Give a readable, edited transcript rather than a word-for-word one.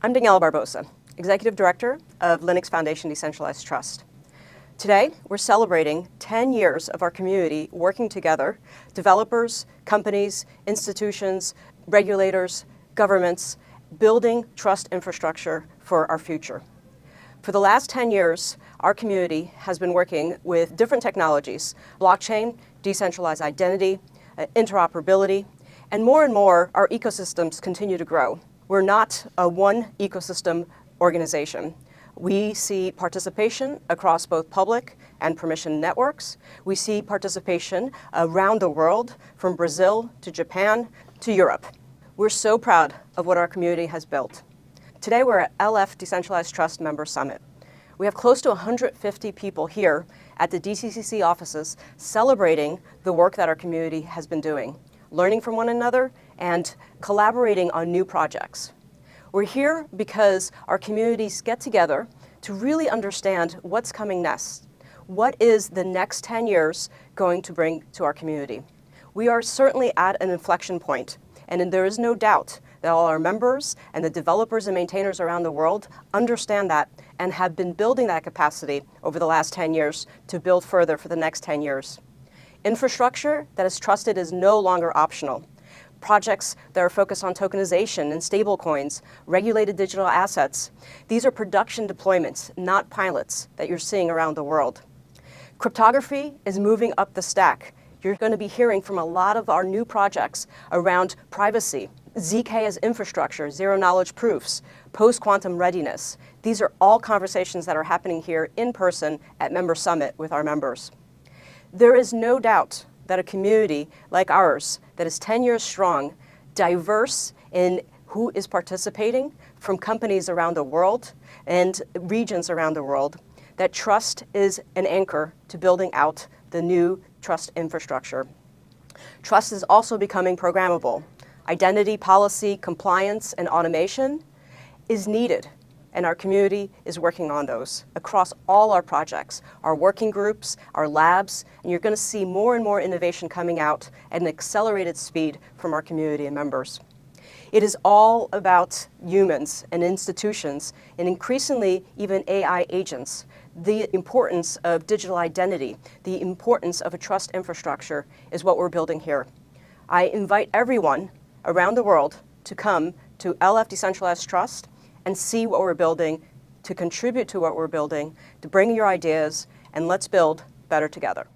I'm Daniela Barbosa, Executive Director of Linux Foundation Decentralized Trust. Today, we're celebrating 10 years of our community working together, developers, companies, institutions, regulators, governments, building trust infrastructure for our future. For the last 10 years, our community has been working with different technologies, blockchain, decentralized identity, interoperability, and more our ecosystems continue to grow. We're not a one ecosystem organization. We see participation across both public and permission networks. We see participation around the world, from Brazil to Japan to Europe. We're so proud of what our community has built. Today we're at LF Decentralized Trust Member Summit. We have close to 150 people here at the DCCC offices celebrating the work that our community has been doing, learning from one another and collaborating on new projects. We're here because our communities get together to really understand what's coming next. What is the next 10 years going to bring to our community? We are certainly at an inflection point, and there is no doubt that all our members and the developers and maintainers around the world understand that and have been building that capacity over the last 10 years to build further for the next 10 years. Infrastructure that is trusted is no longer optional. Projects that are focused on tokenization and stablecoins, regulated digital assets. These are production deployments, not pilots, that you're seeing around the world. Cryptography is moving up the stack. You're going to be hearing from a lot of our new projects around privacy, ZK as infrastructure, zero-knowledge proofs, post-quantum readiness. These are all conversations that are happening here in person at Member Summit with our members. There is no doubt that a community like ours that is 10 years strong, diverse in who is participating from companies around the world and regions around the world, that trust is an anchor to building out the new trust infrastructure. Trust is also becoming programmable. Identity, policy, compliance, and automation is needed, and our community is working on those across all our projects, our working groups, our labs, and you're going to see more and more innovation coming out at an accelerated speed from our community and members. It is all about humans and institutions, and increasingly even AI agents. The importance of digital identity, the importance of a trust infrastructure is what we're building here. I invite everyone around the world to come to LF Decentralized Trust and see what we're building, to contribute to what we're building, to bring your ideas, and let's build better together.